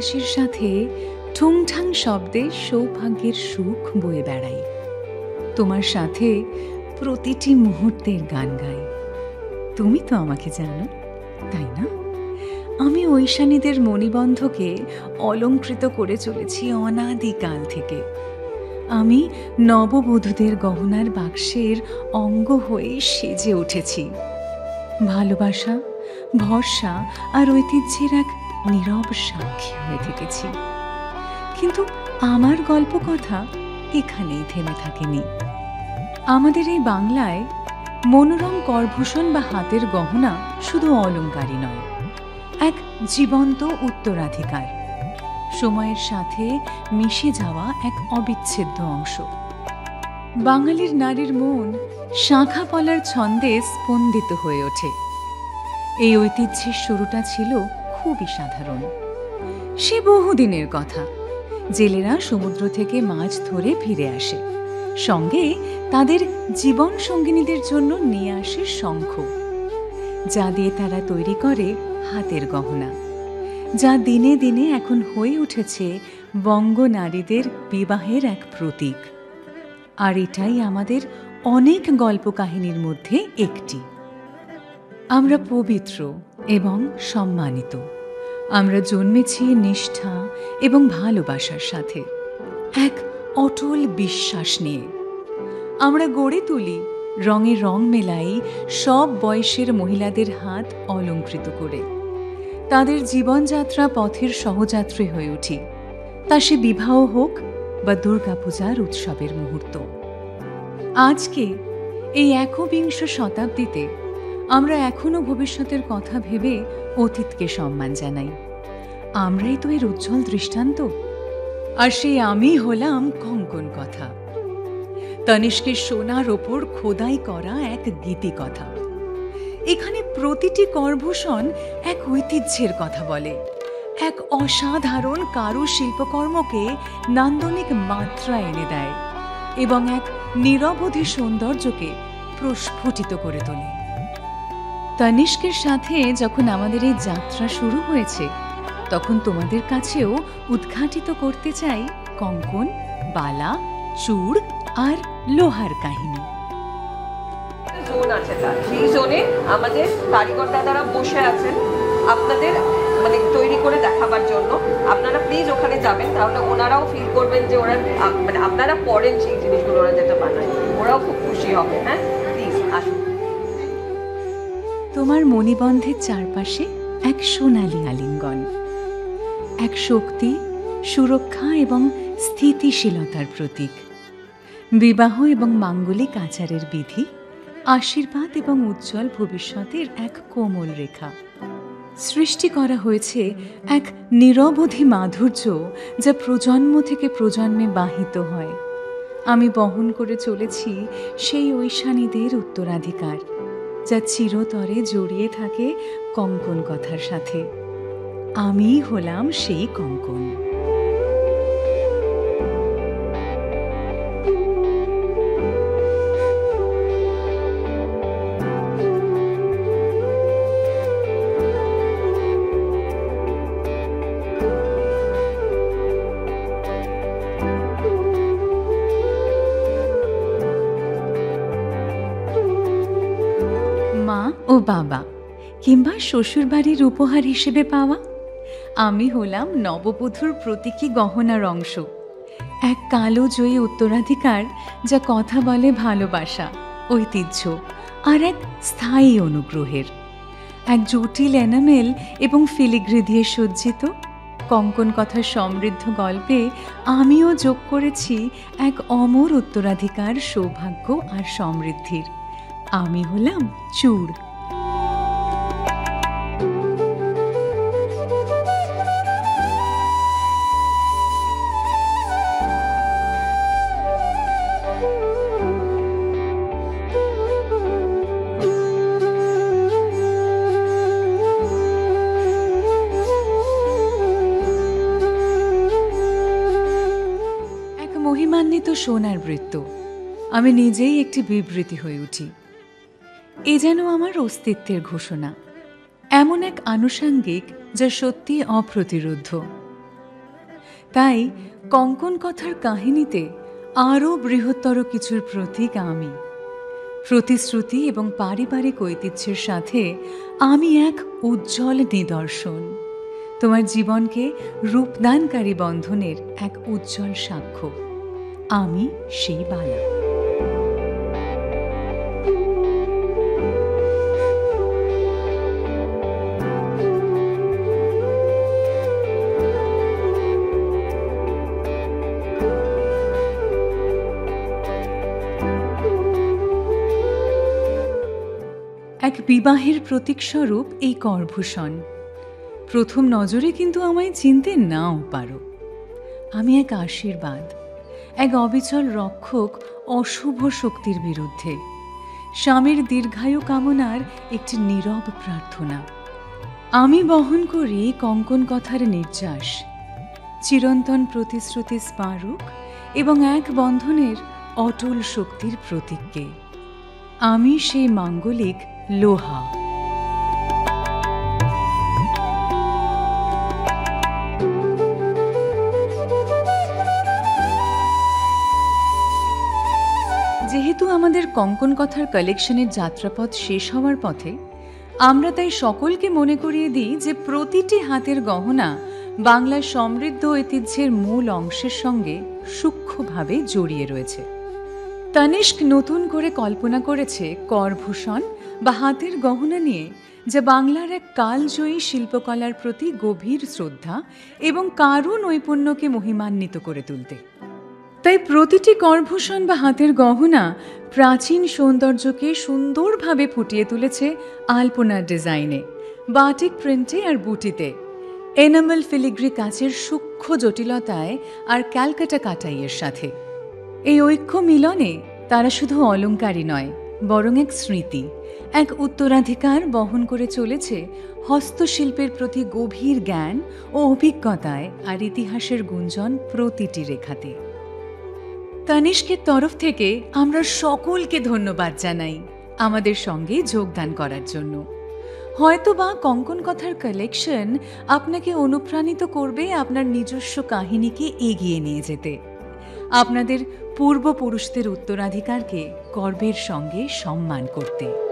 বাতাসের সাথে ঠুংঠাং শব্দে সৌভাগ্যের সুখ বয়ে বেড়াই। তোমার সাথে প্রতিটি মুহূর্তের গান গাই। তুমি তো আমাকে জানো, তাই না? আমি ঐশানীদের মণিবন্ধকে অলংকৃত করে চলেছি অনাদিকাল থেকে। আমি নববধূদের গহনার বাক্সের অঙ্গ হয়ে সেজে উঠেছি। ভালোবাসা, ভরসা আর ঐতিহ্যের এক নীরব সাক্ষী হয়ে থেকেছি। কিন্তু আমার গল্প কথা এখানেই থেমে থাকেনি। আমাদের এই বাংলায় মনোরম করভূষণ বা হাতের গহনা শুধু অলংকারই নয়, এক জীবন্ত উত্তরাধিকার, সময়ের সাথে মিশে যাওয়া এক অবিচ্ছেদ্য অংশ। বাঙালির নারীর মন শাঁখা পলার ছন্দে স্পন্দিত হয়ে ওঠে। এই ঐতিহ্যের শুরুটা ছিল খুবই সাধারণ। সে বহুদিনের কথা। জেলেরা সমুদ্র থেকে মাছ ধরে ফিরে আসে, সঙ্গে তাদের জীবন সঙ্গিনীদের জন্য নিয়ে আসে শঙ্খ, যা দিয়ে তারা তৈরি করে হাতের গহনা, যা দিনে দিনে এখন হয়ে উঠেছে বঙ্গ নারীদের বিবাহের এক প্রতীক। আর এটাই আমাদের অনেক গল্প কাহিনীর মধ্যে একটি। আমরা পবিত্র এবং সম্মানিত। আমরা জন্মেছি নিষ্ঠা এবং ভালোবাসার সাথে, এক অটল বিশ্বাস নিয়ে। আমরা গড়ে তুলি রঙে রং মেলাই সব বয়সের মহিলাদের হাত অলংকৃত করে। তাদের জীবনযাত্রা পথের সহযাত্রী হয়ে উঠি, তা সে বিবাহ হোক বা দুর্গাপূজার উৎসবের মুহূর্ত। আজকে এই একবিংশ শতাব্দীতে আমরা এখনো ভবিষ্যতের কথা ভেবে অতীতকে সম্মান জানাই। আমরাই তো এর উজ্জ্বল দৃষ্টান্ত। আর সেই আমি হলাম কঙ্কন কথা, তনিষ্কের সোনার ওপর খোদাই করা এক গীতিকথা। এখানে প্রতিটি করভূষণ এক ঐতিহ্যের কথা বলে, এক অসাধারণ কারুশিল্পকর্মকে নান্দনিক মাত্রা এনে দেয় এবং এক নিরবধি সৌন্দর্যকে প্রস্ফুটিত করে তোলে। তনিষ্কের সাথে যখন আমাদের এই যাত্রা শুরু হয়েছে, তখন তোমাদের কাছেও উদ্ঘাটিত করতে চাই কঙ্কন, বালা, চূড় আর লোহার কাহিনী। জোন আছে, তার সেই জোনে আমাদের কারিগর দাদারা বসে আছেন আপনাদের মানে তৈরি করে দেখাবার জন্য। আপনারা প্লিজ ওখানে যাবেন, তাহলে ওনারাও ফিল করবেন যে ওরা মানে আপনারা পড়েন সেই জিনিসগুলো ওরা যেটা বানায়, ওরাও খুব খুশি হবে। হ্যাঁ, প্লিজ আসুন। তোমার মণিবন্ধের চারপাশে এক সোনালী আলিঙ্গন, এক শক্তি, সুরক্ষা এবং স্থিতিশীলতার প্রতীক। বিবাহ এবং মাঙ্গলিক আচারের বিধি, আশীর্বাদ এবং উজ্জ্বল ভবিষ্যতের এক কোমল রেখা। সৃষ্টি করা হয়েছে এক নিরবধি মাধুর্য, যা প্রজন্ম থেকে প্রজন্মে বাহিত হয়। আমি বহন করে চলেছি সেই ঐশানীদের উত্তরাধিকার, যা চিরতরে জড়িয়ে থাকে কঙ্কন কথার সাথে। আমিই হলাম সেই কঙ্কন। মা ও বাবা কিংবা শ্বশুরবাড়ির উপহার হিসেবে পাওয়া আমি হলাম নববধূর প্রতীকী গহনার অংশ, এক কালো জয়ী উত্তরাধিকার, যা কথা বলে ভালোবাসা, ঐতিহ্য আর এক স্থায়ী অনুগ্রহের। এক জটিল এনামেল এবং ফিলিগ্রি দিয়ে সজ্জিত কঙ্কন কথার সমৃদ্ধ গল্পে আমিও যোগ করেছি এক অমর উত্তরাধিকার, সৌভাগ্য আর সমৃদ্ধির। আমি হলাম চূড়। মহিমান্বিত সোনার বৃত্ত। আমি নিজেই একটি বিবৃতি হয়ে উঠি। এ যেন আমার অস্তিত্বের ঘোষণা, এমন এক আনুষঙ্গিক যা সত্যি অপ্রতিরোধ্য। তাই কঙ্কন কথার কাহিনীতে আরও বৃহত্তর কিছুর প্রতীক আমি। প্রতিশ্রুতি এবং পারিবারিক ঐতিহ্যের সাথে আমি এক উজ্জ্বল নিদর্শন, তোমার জীবনকে রূপদানকারী বন্ধনের এক উজ্জ্বল সাক্ষ্য। আমি সেই বালা। এক বিবাহের প্রতীকস্বরূপ এই করভূষণ। প্রথম নজরে কিন্তু আমায় চিনতে নাও পারো। আমি এক আশীর্বাদ, এক অবিচল রক্ষক অশুভ শক্তির বিরুদ্ধে, স্বামীর দীর্ঘায়ু কামনার একটি নীরব প্রার্থনা। আমি বহন করি কঙ্কন কথার নির্যাস, চিরন্তন প্রতিশ্রুতি স্মারক এবং এক বন্ধনের অটল শক্তির প্রতীককে। আমি সেই মাঙ্গলিক লোহা। যেহেতু আমাদের কঙ্কন কথার কালেকশনের যাত্রাপথ শেষ হওয়ার পথে, আমরা তাই সকলকে মনে করিয়ে দিই যে প্রতিটি হাতের গহনা বাংলার সমৃদ্ধ ঐতিহ্যের মূল অংশের সঙ্গে সূক্ষ্মভাবে জড়িয়ে রয়েছে। তানিষ্ক নতুন করে কল্পনা করেছে করভূষণ বা হাতের গহনা নিয়ে, যা বাংলার এক কালজয়ী শিল্পকলার প্রতি গভীর শ্রদ্ধা এবং কারু নৈপুণ্যকে মহিমান্বিত করে তুলতে। তাই প্রতিটি করভূষণ বা হাতের গহনা প্রাচীন সৌন্দর্যকে সুন্দরভাবে ফুটিয়ে তুলেছে আলপনার ডিজাইনে, বাটিক প্রিন্টে আর বুটিতে, এনামেল ফিলিগ্রি কাচের সূক্ষ্ম জটিলতায় আর ক্যালকাটা কাটাইয়ের সাথে। এই ঐক্য মিলনে তারা শুধু অলংকারই নয়, বরং এক স্মৃতি, এক উত্তরাধিকার বহন করে চলেছে হস্তশিল্পের প্রতি গভীর জ্ঞান ও অভিজ্ঞতায় আর ইতিহাসের গুঞ্জন প্রতিটি রেখাতে। তানিষ্কের তরফ থেকে আমরা সকলকে ধন্যবাদ জানাই আমাদের সঙ্গে যোগদান করার জন্য। হয়তোবা কঙ্কন কথার কালেকশন আপনাকে অনুপ্রাণিত করবে আপনার নিজস্ব কাহিনীকে এগিয়ে নিয়ে যেতে, আপনাদের পূর্বপুরুষদের উত্তরাধিকারকে গর্বের সঙ্গে সম্মান করতে।